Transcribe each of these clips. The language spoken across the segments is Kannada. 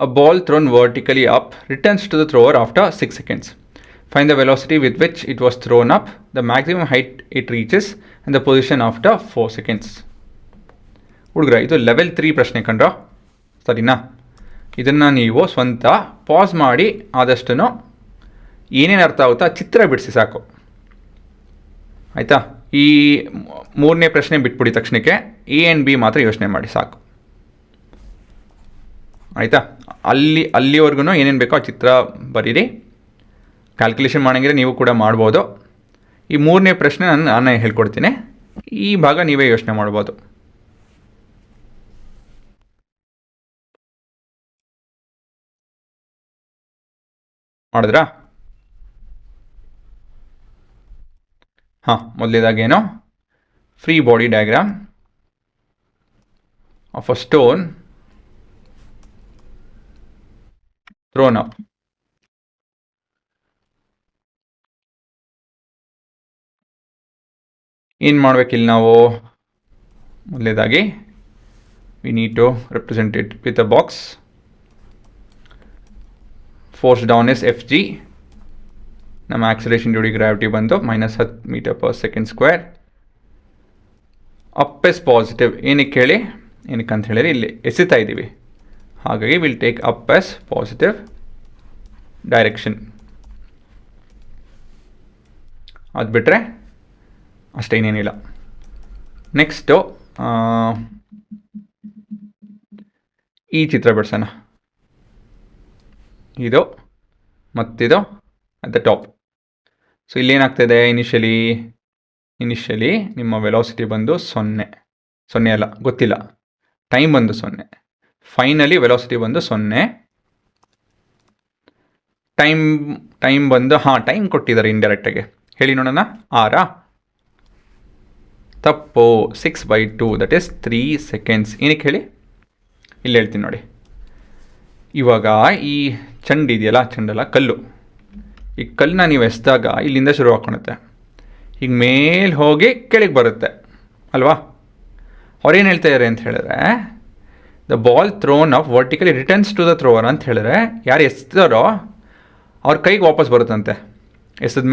A ball thrown vertically up returns to the thrower after 6 seconds. Find the velocity with which it was thrown up, the maximum height it reaches, and the position after 4 seconds. ಹುಡುಗ್ರ ಇದು ಲೆವೆಲ್ 3 ಪ್ರಶ್ನೆ ಕಣ್ರ, ಸರಿನಾ? ಇದನ್ನು ನೀವು ಸ್ವಂತ ಪಾಸ್ ಮಾಡಿ ಆದಷ್ಟು ಏನೇನು ಅರ್ಥ ಆಗುತ್ತಾ ಚಿತ್ರ ಬಿಡಿಸಿ ಸಾಕು, ಆಯಿತಾ? ಈ 3ನೇ ಪ್ರಶ್ನೆ ಬಿಟ್ಬಿಡಿ ತಕ್ಷಣಕ್ಕೆ ಎ ಆ್ಯಂಡ್ ಬಿ ಮಾತ್ರ ಯೋಚನೆ ಮಾಡಿ ಸಾಕು, ಆಯಿತಾ? ಅಲ್ಲಿವರೆಗೂ ಏನೇನು ಬೇಕೋ ಆ ಚಿತ್ರ ಬರೀರಿ. ಕ್ಯಾಲ್ಕುಲೇಷನ್ ಮಾಡೋಂಗಿದ್ರೆ ನೀವು ಕೂಡ ಮಾಡ್ಬೋದು. ಈ 3ನೇ ಪ್ರಶ್ನೆ ನಾನು ಹೇಳ್ಕೊಡ್ತೀನಿ, ಈ ಭಾಗ ನೀವೇ ಯೋಚನೆ ಮಾಡ್ಬೋದು. ಮಾಡಿದ್ರಾ? ಹಾಂ, ಮೊದಲೇದಾಗೇನು free body diagram of a stone thrown up. ಏನು ಮಾಡಬೇಕಿಲ್ಲ ನಾವು? ಮೊದಲೇದಾಗಿ we need to represent it with a box. Force down is F G. ನಮ್ಮ ಆಕ್ಸಲೇಷನ್ ಡ್ಯೂ ಟು ಗ್ರಾವಿಟಿ ಬಂದು -10 metre per second square. Up is positive. ಏನಕ್ಕೆ ಹೇಳಿ? ಏನಕ್ಕೆ ಅಂತ ಹೇಳಿದ್ರೆ ಇಲ್ಲಿ ಎಸಿತಾ ಇದ್ದೀವಿ, ಹಾಗಾಗಿ will take up as positive direction. ಅದು ಬಿಟ್ಟರೆ ಅಷ್ಟೇ, ಇನ್ನೇನಿಲ್ಲ. ನೆಕ್ಸ್ಟು ಈ ಚಿತ್ರ ಬಿಡಿಸೋಣ. ಇದು ಮತ್ತಿದು ಅಟ್ ದ ಟಾಪ್. ಸೊ ಇಲ್ಲೇನಾಗ್ತಾಯಿದೆ? ಇನಿಷಿಯಲಿ ನಿಮ್ಮ ವೆಲಾಸಿಟಿ ಬಂದು 0 ಅಲ್ಲ, ಗೊತ್ತಿಲ್ಲ, ಟೈಮ್ ಬಂದು 0. ಫೈನಲಿ ವೆಲಾಸಿಟಿ ಬಂದು 0. ಟೈಮ್ ಬಂದು ಟೈಮ್ ಕೊಟ್ಟಿದ್ದಾರೆ ಇಂಡೈರೆಕ್ಟಾಗಿ. ಹೇಳಿ ನೋಡೋಣ. ತಪ್ಪು. 6/2 ದಟ್ ಈಸ್ 3 ಸೆಕೆಂಡ್ಸ್. ಏನಕ್ಕೆ ಹೇಳಿ? ಇಲ್ಲಿ ಹೇಳ್ತೀನಿ ನೋಡಿ. ಇವಾಗ ಈ ಚೆಂಡಲ್ಲ, ಕಲ್ಲು. ಈ ಕಲ್ಲನ್ನ ನೀವು ಎಸ್ದಾಗ ಇಲ್ಲಿಂದ ಶುರು ಹಾಕೊಳುತ್ತೆ, ಈಗ ಮೇಲೆ ಹೋಗಿ ಕೆಳಗೆ ಬರುತ್ತೆ ಅಲ್ವಾ? ಅವ್ರೇನು ಹೇಳ್ತಾ ಇದ್ದಾರೆ ಅಂತ ಹೇಳಿದ್ರೆ, the ball thrown off vertically returns to the thrower ಅಂತ ಹೇಳಿದ್ರೆ, ಯಾರು ಎಸ್ತಾರೋ ಅವ್ರ ಕೈಗೆ ವಾಪಸ್ ಬರುತ್ತಂತೆ. ಎಸೆದ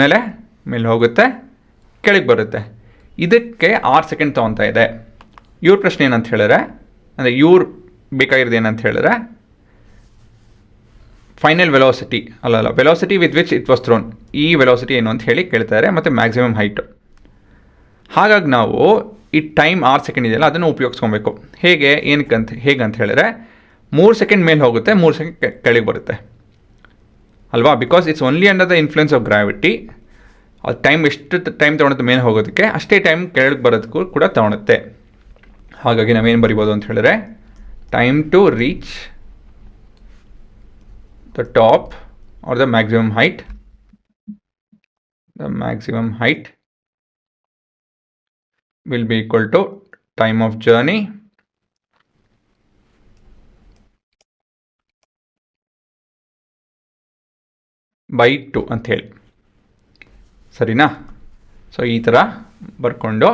ಮೇಲೆ ಹೋಗುತ್ತೆ, ಕೆಳಗೆ ಬರುತ್ತೆ. ಇದಕ್ಕೆ 6 ಸೆಕೆಂಡ್ ತೊಗೊತಾ ಇದೆ. ಇವ್ರ ಪ್ರಶ್ನೆ ಏನಂತ ಹೇಳಿದ್ರೆ, ಅಂದರೆ ಇವ್ರು ಬೇಕಾಗಿರೋದು ಏನಂತ ಹೇಳಿದ್ರೆ, final velocity velocity with which it was throne, ಈ ವೆಲಾಸಿಟಿ ಏನು ಅಂತ ಹೇಳಿ ಕೇಳ್ತಾರೆ, ಮತ್ತು ಮ್ಯಾಕ್ಸಿಮಮ್ ಹೈಟು. ಹಾಗಾಗಿ ನಾವು ಈ ಟೈಮ್ 6 ಸೆಕೆಂಡ್ ಇದೆಯಲ್ಲ, ಅದನ್ನು ಉಪಯೋಗಿಸ್ಕೊಬೇಕು. ಹೇಗೆ ಅಂತ ಹೇಳಿದ್ರೆ, 3 ಸೆಕೆಂಡ್ ಮೇಲೆ ಹೋಗುತ್ತೆ, 3 ಸೆಕೆಂಡ್ ಕೆಳಗೆ ಬರುತ್ತೆ ಅಲ್ವಾ? Because it's only under the influence of gravity. ಅದು ಟೈಮ್ ಎಷ್ಟು ಟೈಮ್ ತೊಗೊಳುತ್ತೆ ಮೇಲೆ ಹೋಗೋದಕ್ಕೆ, ಅಷ್ಟೇ ಟೈಮ್ ಕೆಳಗೆ ಬರೋದಕ್ಕೂ ಕೂಡ ತೊಗೊಳುತ್ತೆ. ಹಾಗಾಗಿ ನಾವೇನು ಬರಿಬೋದು ಅಂತ ಹೇಳಿದ್ರೆ, time to reach the top or the maximum height will be equal to time of journey by 2 ಅಂತ ಹೇಳಿ, ಸರಿನಾ? ಸೊ ಈ ಥರ ಬರ್ಕೊಂಡು,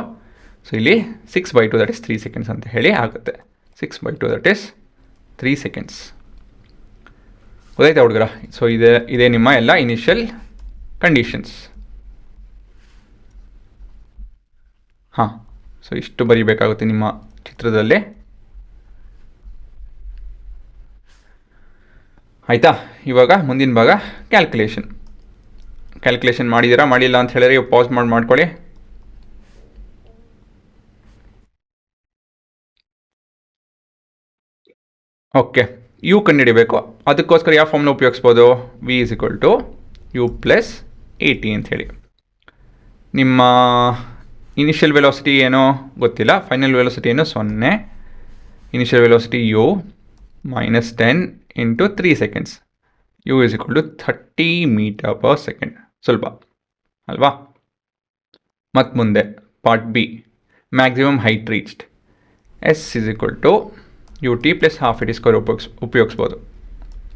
ಸೊ ಇಲ್ಲಿ 6/2 ದಟ್ ಇಸ್ 3 ಸೆಕೆಂಡ್ಸ್ ಅಂತ ಹೇಳಿ ಆಗುತ್ತೆ. 6/2 ದಟ್ ಇಸ್ 3 ಸೆಕೆಂಡ್ಸ್. ಗೊತ್ತಾಯ್ತಾ ಹುಡುಗರ? ಸೊ ಇದೇ ನಿಮ್ಮ ಎಲ್ಲ ಇನಿಷಿಯಲ್ ಕಂಡೀಷನ್ಸ್. ಸೊ ಇಷ್ಟು ಬರೀಬೇಕಾಗುತ್ತೆ ನಿಮ್ಮ ಚಿತ್ರದಲ್ಲಿ, ಆಯಿತಾ? ಇವಾಗ ಮುಂದಿನ ಭಾಗ ಕ್ಯಾಲ್ಕುಲೇಷನ್ ಮಾಡಿಲ್ಲ ಅಂತ ಹೇಳಿದ್ರೆ ಪಾಸ್ ಮಾಡ್ಕೊಳ್ಳಿ. ಓಕೆ, ಯು ಕಂಡುಹಿಡಿಬೇಕು. ಅದಕ್ಕೋಸ್ಕರ ಯಾವ ಫಾರ್ಮ್ನ ಉಪಯೋಗಿಸ್ಬೋದು? v = u + at ಅಂತ ಹೇಳಿ. ನಿಮ್ಮ ಇನಿಷಿಯಲ್ ವೆಲಾಸಿಟಿ ಏನೋ ಗೊತ್ತಿಲ್ಲ, ಫೈನಲ್ ವೆಲಾಸಿಟಿ ಏನೋ 0. Initial velocity u -10 × 3 seconds. u = 30 metre per second. ಸುಲಭ ಅಲ್ವಾ? ಮತ್ತು ಮುಂದೆ part B, maximum height reached. s = ut + ½ it² ಉಪಯೋಗಿಸ್ಬೋದು,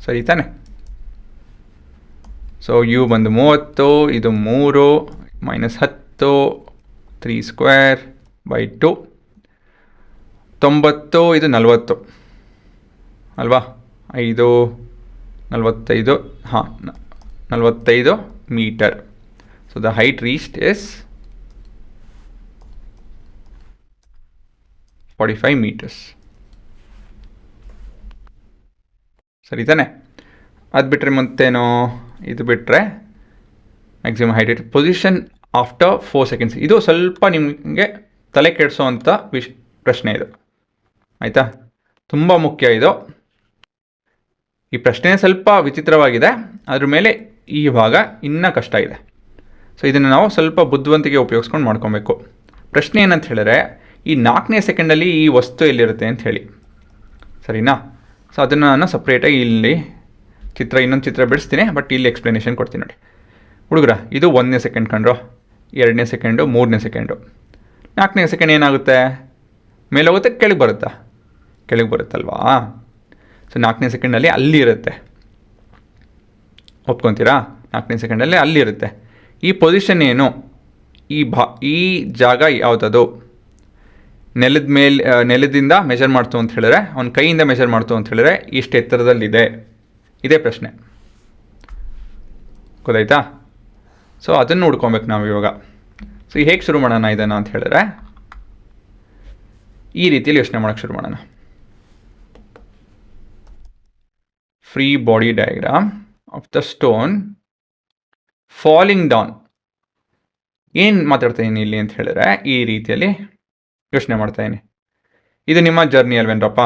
ಸರಿ ತಾನೆ? ಸೊ u ಬಂದು 30, ಇದು 3 -10 3² / 2 90, ಇದು 40 ಅಲ್ವಾ? 45 ಹಾಂ 45 meter. So the height reached is 45 meters. ಸರಿ ತಾನೆ? ಅದು ಬಿಟ್ಟರೆ ಮತ್ತೇನೋ, ಇದು ಬಿಟ್ಟರೆ maximum height it position after 4 seconds. ಇದು ಸ್ವಲ್ಪ ನಿಮಗೆ ತಲೆ ಕೆಡಿಸೋವಂಥ ಪ್ರಶ್ನೆ ಇದು, ಆಯಿತಾ? ತುಂಬ ಮುಖ್ಯ ಇದು. ಈ ಪ್ರಶ್ನೆ ಸ್ವಲ್ಪ ವಿಚಿತ್ರವಾಗಿದೆ, ಅದ್ರ ಮೇಲೆ ಈ ಭಾಗ ಇನ್ನೂ ಕಷ್ಟ ಇದೆ. ಸೊ ಇದನ್ನು ನಾವು ಸ್ವಲ್ಪ ಬುದ್ಧಿವಂತಿಕೆ ಉಪಯೋಗಿಸ್ಕೊಂಡು ಮಾಡ್ಕೊಬೇಕು. ಪ್ರಶ್ನೆ ಏನಂತ ಹೇಳಿದ್ರೆ, ಈ 4ನೇ ಸೆಕೆಂಡಲ್ಲಿ ಈ ವಸ್ತು ಎಲ್ಲಿರುತ್ತೆ ಅಂತ ಹೇಳಿ, ಸರಿನಾ? ಸೊ ಅದನ್ನು ನಾನು ಸಪ್ರೇಟಾಗಿ ಇಲ್ಲಿ ಇನ್ನೊಂದು ಚಿತ್ರ ಬಿಡಿಸ್ತೀನಿ, ಬಟ್ ಇಲ್ಲಿ ಎಕ್ಸ್ಪ್ಲನೇಷನ್ ಕೊಡ್ತೀನಿ ನೋಡಿ. ಹುಡುಗರ, ಇದು 1ನೇ ಸೆಕೆಂಡ್ ಕಂಡ್ರು, 2ನೇ ಸೆಕೆಂಡು, 3ನೇ ಸೆಕೆಂಡು. 4ನೇ ಸೆಕೆಂಡ್ ಏನಾಗುತ್ತೆ? ಮೇಲೆ ಹೋಗುತ್ತೆ, ಕೆಳಗೆ ಬರುತ್ತಾ? ಕೆಳಗೆ ಬರುತ್ತಲ್ವಾ? ಸೊ 4ನೇ ಸೆಕೆಂಡಲ್ಲಿ ಅಲ್ಲಿ ಇರುತ್ತೆ, ಒಪ್ಕೊತೀರಾ? 4ನೇ ಸೆಕೆಂಡಲ್ಲಿ ಅಲ್ಲಿ ಇರುತ್ತೆ. ಈ ಪೊಸಿಷನ್ ಏನು? ಈ ಜಾಗ ಯಾವುದದು? ನೆಲದಿಂದ ಮೆಷರ್ ಮಾಡ್ತು ಅಂತ ಹೇಳಿದ್ರೆ, ಅವ್ನ ಕೈಯಿಂದ ಮೆಷರ್ ಮಾಡ್ತು ಅಂತ ಹೇಳಿದ್ರೆ ಇಷ್ಟು ಎತ್ತರದಲ್ಲಿದೆ. ಇದೇ ಪ್ರಶ್ನೆ, ಗೊತ್ತಾಯ್ತಾ? ಸೊ ಅದನ್ನು ನೋಡ್ಕೊಬೇಕು ನಾವು ಇವಾಗ. ಸೊ ಹೇಗೆ ಶುರು ಮಾಡೋಣ ಇದನ್ನು ಅಂತ ಹೇಳಿದ್ರೆ, ಈ ರೀತಿಯಲ್ಲಿ ಯೋಚನೆ ಮಾಡೋಕ್ಕೆ ಶುರು ಮಾಡೋಣ. Free body diagram of the stone falling down. ಏನು ಮಾತಾಡ್ತಾ ಇದ್ದೀನಿ ಇಲ್ಲಿ ಅಂತ ಹೇಳಿದ್ರೆ, ಈ ರೀತಿಯಲ್ಲಿ ಯೋಚನೆ ಮಾಡ್ತಾ ಇದ್ದೀನಿ. ಇದು ನಿಮ್ಮ ಜರ್ನಿ ಅಲ್ವೇನ್ರಪ್ಪ?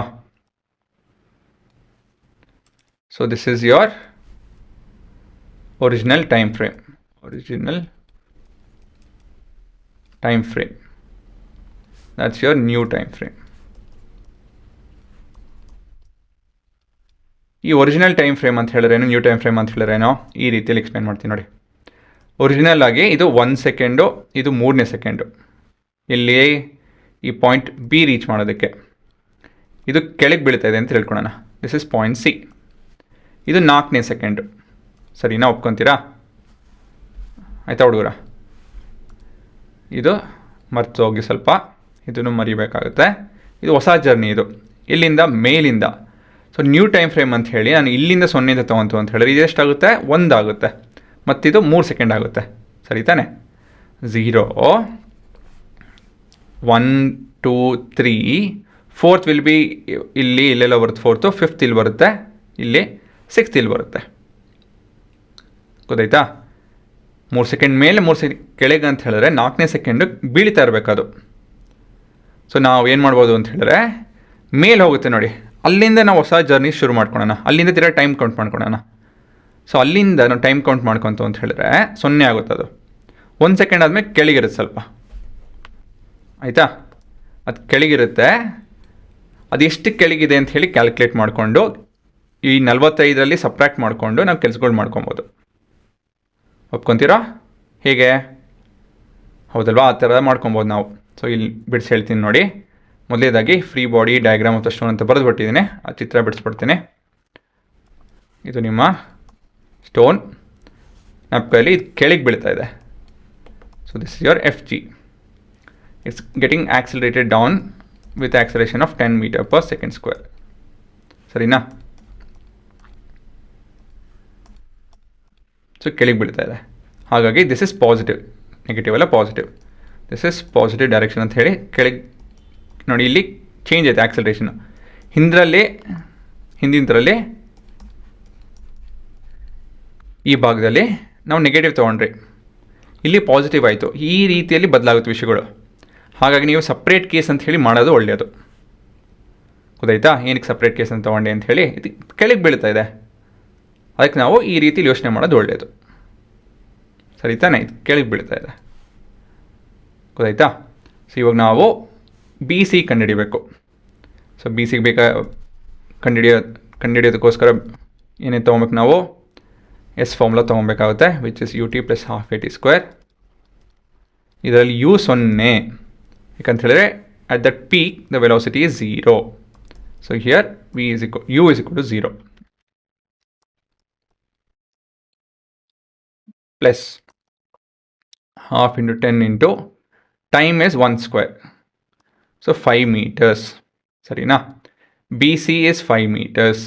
So this is your original time frame. That's your new time frame. ಈ ಒರಿಜಿನಲ್ ಟೈಮ್ ಫ್ರೇಮ್ ಅಂತ ಹೇಳಿದ್ರೇನು, ನ್ಯೂ ಟೈಮ್ ಫ್ರೇಮ್ ಅಂತ ಹೇಳಿದ್ರೇನೋ, ಈ ರೀತಿಯಲ್ಲಿ ಎಕ್ಸ್ಪ್ಲೇನ್ ಮಾಡ್ತೀನಿ ನೋಡಿ. ಒರಿಜಿನಲ್ ಆಗಿ ಇದು 1 ಸೆಕೆಂಡು, ಇದು 3ನೇ ಸೆಕೆಂಡು. ಇಲ್ಲಿ ಈ ಪಾಯಿಂಟ್ ಬಿ ರೀಚ್ ಮಾಡೋದಕ್ಕೆ ಇದು ಕೆಳಗೆ ಬೀಳ್ತಾ ಇದೆ ಅಂತ ಹೇಳ್ಕೊಳ್ಳೋಣ. This is point C. ಇದು 4ನೇ ಸೆಕೆಂಡು, ಸರಿನಾ? ಒಪ್ಕೊತೀರಾ? ಆಯಿತಾ ಹುಡುಗರ? ಇದು ಮರ್ತೋಗಿ ಸ್ವಲ್ಪ, ಇದನ್ನು ಮರಿಬೇಕಾಗುತ್ತೆ. ಇದು ಹೊಸ ಜರ್ನಿ, ಇದು ಇಲ್ಲಿಂದ ಮೇಲಿಂದ. ಸೊ ನ್ಯೂ ಟೈಮ್ ಫ್ರೇಮ್ ಅಂತ ಹೇಳಿ ನಾನು ಇಲ್ಲಿಂದ 0 ತೊಗೊಂತು ಅಂತ ಹೇಳಿದ್ರೆ ಇದೆಷ್ಟಾಗುತ್ತೆ? 1 ಆಗುತ್ತೆ, ಮತ್ತಿದು 3 ಸೆಕೆಂಡ್ ಆಗುತ್ತೆ, ಸರಿ ತಾನೆ? 0, 1, 2, 3, 4th ವಿಲ್ ಬಿ ಇಲ್ಲೆಲ್ಲ ಬರುತ್ತೆ 4th, 5th ಇಲ್ಲಿ ಬರುತ್ತೆ, ಇಲ್ಲಿ 6th ಇಲ್ಲಿ ಬರುತ್ತೆ, ಗೊತ್ತಾಯ್ತಾ? 3 ಸೆಕೆಂಡ್ ಮೇಲೆ 3 ಸೆಕೆಂಡ್ ಕೆಳಗೆ ಅಂತ ಹೇಳಿದ್ರೆ 4ನೇ ಸೆಕೆಂಡು ಬೀಳ್ತಾ ಇರಬೇಕದು. ಸೊ ನಾವು ಏನು ಮಾಡ್ಬೋದು ಅಂತ ಹೇಳಿದ್ರೆ, ಮೇಲೆ ಹೋಗುತ್ತೆ ನೋಡಿ, ಅಲ್ಲಿಂದ ನಾವು ಹೊಸ ಜರ್ನಿ ಶುರು ಮಾಡ್ಕೊಳ್ಳೋಣ. ಅಲ್ಲಿಂದ ತಿರ್ಗಾ ಟೈಮ್ ಕೌಂಟ್ ಮಾಡ್ಕೊಳ್ಳೋಣ. ಸೊ ಅಲ್ಲಿಂದ ನಾವು ಟೈಮ್ ಕೌಂಟ್ ಮಾಡ್ಕೊತು ಅಂತ ಹೇಳಿದ್ರೆ 0 ಆಗುತ್ತೆ ಅದು. 1 ಸೆಕೆಂಡ್ ಆದಮೇಲೆ ಕೆಳಗಿರುತ್ತೆ ಸ್ವಲ್ಪ, ಆಯಿತಾ? ಅದು ಕೆಳಗಿರುತ್ತೆ. ಅದು ಎಷ್ಟು ಕೆಳಗಿದೆ ಅಂತ ಹೇಳಿ ಕ್ಯಾಲ್ಕುಲೇಟ್ ಮಾಡಿಕೊಂಡು ಈ 45ರಲ್ಲಿ ಸಪ್ರಾಕ್ಟ್ ಮಾಡಿಕೊಂಡು ನಾವು ಕೆಲಸಗಳು ಮಾಡ್ಕೊಬೋದು. ಒಪ್ಕೊತೀರಾ? ಹೇಗೆ? ಹೌದಲ್ವಾ? ಆ ಥರ ಮಾಡ್ಕೊಬೋದು ನಾವು. ಸೊ ಇಲ್ಲಿ ಬಿಡಿಸಿ ಹೇಳ್ತೀನಿ ನೋಡಿ. ಮೊದಲೇದಾಗಿ free body diagram of the stone ಅಂತ ಬರೆದುಬಿಟ್ಟಿದ್ದೀನಿ, ಆ ಚಿತ್ರ ಬಿಡಿಸ್ಬಿಡ್ತೀನಿ. ಇದು ನಿಮ್ಮ ಸ್ಟೋನ್, ನಮ್ಮ ಕೈಲಿ ಇದು ಕೆಳಗೆ ಬೀಳ್ತಾ ಇದೆ. So this is your FG. It's getting accelerated down with acceleration of 10 metre per second square, ಸರಿನಾ? ಸೊ ಕೆಳಗೆ ಬೀಳ್ತಾ ಇದೆ, ಹಾಗಾಗಿ ದಿಸ್ ಇಸ್ ಪಾಸಿಟಿವ್. ನೆಗೆಟಿವ್ ಅಲ್ಲ, positive. This is positive direction ಅಂತ ಹೇಳಿ ಕೆಳಗೆ ನೋಡಿ, ಇಲ್ಲಿ ಚೇಂಜ್ ಆಯಿತು ಆಕ್ಸಲರೇಷನ್. ಹಿಂದಿನದರಲ್ಲಿ ಈ ಭಾಗದಲ್ಲಿ ನಾವು ನೆಗೆಟಿವ್ ತೊಗೊಂಡ್ರಿ, ಇಲ್ಲಿ ಪಾಸಿಟಿವ್ ಆಯಿತು. ಈ ರೀತಿಯಲ್ಲಿ ಬದಲಾಗುತ್ತೆ ವಿಷಯಗಳು. ಹಾಗಾಗಿ ನೀವು ಸಪ್ರೇಟ್ ಕೇಸ್ ಅಂತ ಹೇಳಿ ಮಾಡೋದು ಒಳ್ಳೆಯದು, ಗೊತ್ತಾಯ್ತಾ? ಏನಕ್ಕೆ ಸಪ್ರೇಟ್ ಕೇಸ್ ಅಂತ ತೊಗೊಂಡೆ ಅಂತ ಹೇಳಿ, ಇದು ಕೆಳಗೆ ಬೀಳ್ತಾ ಇದೆ, ಅದಕ್ಕೆ ನಾವು ಈ ರೀತಿಲಿ ಯೋಚನೆ ಮಾಡೋದು ಒಳ್ಳೆಯದು, ಸರಿ ತಾನೆ? ಇದು ಕೆಳಗೆ ಬೀಳ್ತಾ ಇದೆ, ಗೊತ್ತಾಯ್ತಾ? ಸೊ ಇವಾಗ ನಾವು BC ಕಂಡುಹಿಡಿಬೇಕು. ಸೊ BCಗೆ ಕಂಡುಹಿಡಿಯೋದಕ್ಕೋಸ್ಕರ ಏನೇನು ತೊಗೊಬೇಕು ನಾವು? ಎಸ್ ಫಾರ್ಮುಲಾ ತೊಗೊಬೇಕಾಗುತ್ತೆ, ವಿಚ್ ಇಸ್ UT + ½ AT². ಇದರಲ್ಲಿ U 0, ಯಾಕಂತ ಹೇಳಿದ್ರೆ at that peak the velocity is 0. So here U is equal to 0 plus ½ × 10 into time is 1 square. So 5 meters, ಸರಿನಾ? BC is 5 meters.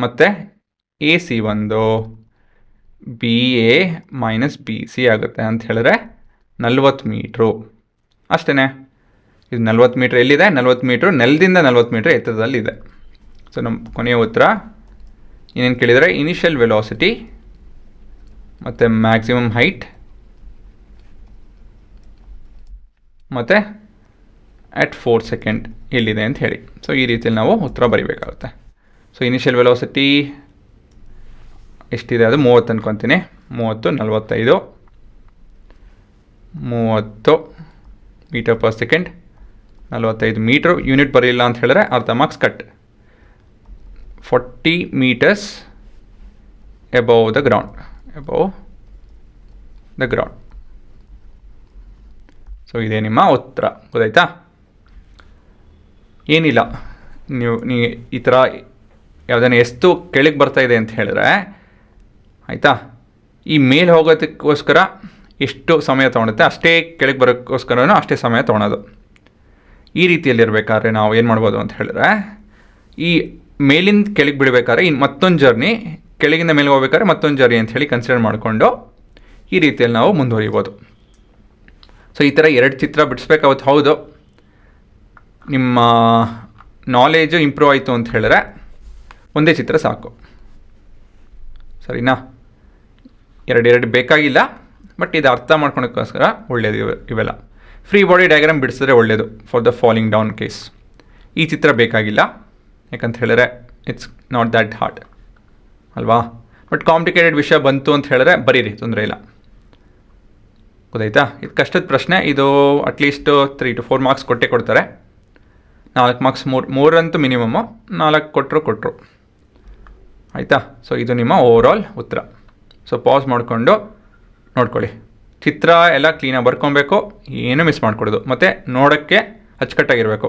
ಮತ್ತು ಎ ಸಿ ಒಂದು B A minus B C ಆಗುತ್ತೆ ಅಂತ ಹೇಳಿದ್ರೆ 40 ಮೀಟ್ರು. ಅಷ್ಟೇ. ಇದು 40 ಮೀಟ್ರ್ ಎಲ್ಲಿದೆ? 40 ಮೀಟ್ರು ನೆಲದಿಂದ 40 ಮೀಟ್ರ್ ಎತ್ತರದಲ್ಲಿದೆ. ಸೊ ನಮ್ಮ ಕೊನೆಯ ಉತ್ತರ ಏನೇನು ಕೇಳಿದರೆ, ಇನಿಷಿಯಲ್ ವೆಲಾಸಿಟಿ ಮತ್ತು ಮ್ಯಾಕ್ಸಿಮಮ್ ಹೈಟ್ ಮತ್ತು ಅಟ್ 4 ಸೆಕೆಂಡ್ ಎಲ್ಲಿದೆ ಅಂತ ಹೇಳಿ. ಸೊ ಈ ರೀತಿಯಲ್ಲಿ ನಾವು ಉತ್ತರ ಬರೀಬೇಕಾಗುತ್ತೆ. ಸೊ ಇನಿಷಿಯಲ್ ವೆಲಾಸಿಟಿ ಎಷ್ಟಿದೆ? ಅದು 30 ಅನ್ಕೊತೀನಿ. 30, 45, 30 metre per second, 45 metre. Unit ಬರೀಲ್ಲ ಅಂತ ಹೇಳಿದ್ರೆ ಅರ್ಧ marks cut. 40 meters above the ground. So ಇದೇ ನಿಮ್ಮ ಉತ್ತರ. ಗೊತ್ತಾಯ್ತಾ? ಏನಿಲ್ಲ, ನೀವು ಈ ಥರ ಯಾವುದನ್ನ ಎಷ್ಟು ಕೆಳಗೆ ಬರ್ತಾ ಇದೆ ಅಂತ ಹೇಳಿದ್ರೆ, ಆಯಿತಾ, ಈ ಮೇಲೆ ಹೋಗೋದಕ್ಕೋಸ್ಕರ ಎಷ್ಟು ಸಮಯ ತೊಗೊಳುತ್ತೆ ಅಷ್ಟೇ ಕೆಳಗೆ ಬರೋಕ್ಕೋಸ್ಕರನೂ ಅಷ್ಟೇ ಸಮಯ ತೊಗೊಳೋದು. ಈ ರೀತಿಯಲ್ಲಿರಬೇಕಾದ್ರೆ ನಾವು ಏನು ಮಾಡ್ಬೋದು ಅಂತ ಹೇಳಿದ್ರೆ, ಈ ಮೇಲಿಂದ ಕೆಳಗೆ ಬಿಡಬೇಕಾದ್ರೆ ಇನ್ನು ಮತ್ತೊಂದು ಜರ್ನಿ, ಕೆಳಗಿಂದ ಮೇಲೆ ಹೋಗ್ಬೇಕಾದ್ರೆ ಮತ್ತೊಂದು ಜರ್ನಿ ಅಂತ ಹೇಳಿ ಕನ್ಸಿಡರ್ ಮಾಡಿಕೊಂಡು ಈ ರೀತಿಯಲ್ಲಿ ನಾವು ಮುಂದುವರಿಬೋದು. ಸೊ ಈ ಥರ 2 ಚಿತ್ರ ಬಿಡಿಸ್ಬೇಕಾಗುತ್ತೆ. ಹೌದು, ನಿಮ್ಮ ನಾಲೇಜು ಇಂಪ್ರೂವ್ ಆಯಿತು ಅಂತ ಹೇಳಿದ್ರೆ ಒಂದೇ ಚಿತ್ರ ಸಾಕು. ಸರಿನಾ? 2 ಬೇಕಾಗಿಲ್ಲ, ಬಟ್ ಇದು ಅರ್ಥ ಮಾಡ್ಕೊಳಕ್ಕೋಸ್ಕರ ಒಳ್ಳೆಯದು ಇವೆಲ್ಲ. ಫ್ರೀ ಬಾಡಿ ಡಯಾಗ್ರಾಮ್ ಬಿಡಿಸಿದ್ರೆ ಒಳ್ಳೆಯದು for the falling down case. ಈ ಚಿತ್ರ ಬೇಕಾಗಿಲ್ಲ, ಯಾಕಂತ ಹೇಳಿದ್ರೆ ಇಟ್ಸ್ ನಾಟ್ ದ್ಯಾಟ್ ಹಾರ್ಡ್ ಅಲ್ವಾ. ಬಟ್ ಕಾಂಪ್ಲಿಕೇಟೆಡ್ ವಿಷಯ ಬಂತು ಅಂತ ಹೇಳಿದ್ರೆ ಬರೀರಿ, ತೊಂದರೆ ಇಲ್ಲ. ಗೊತ್ತಾಯ್ತಾ? ಇದು ಕಷ್ಟದ ಪ್ರಶ್ನೆ. ಇದು ಅಟ್ಲೀಸ್ಟ್ 3 to 4 ಮಾರ್ಕ್ಸ್ ಕೊಡ್ತಾರೆ. 4 ಮಾರ್ಕ್ಸ್, 3 ಮಿನಿಮಮ್ಮು, 4 ಕೊಟ್ಟರು. ಆಯಿತಾ? ಸೊ ಇದು ನಿಮ್ಮ ಓವರಾಲ್ ಉತ್ತರ. ಸೊ ಪಾಸ್ ಮಾಡಿಕೊಂಡು ನೋಡ್ಕೊಳ್ಳಿ. ಚಿತ್ರ ಎಲ್ಲ ಕ್ಲೀನಾಗಿ ಬರ್ಕೊಬೇಕು, ಏನೂ ಮಿಸ್ ಮಾಡಿಕೊಡೋದು, ಮತ್ತು ನೋಡೋಕ್ಕೆ ಅಚ್ಚುಕಟ್ಟಾಗಿರಬೇಕು.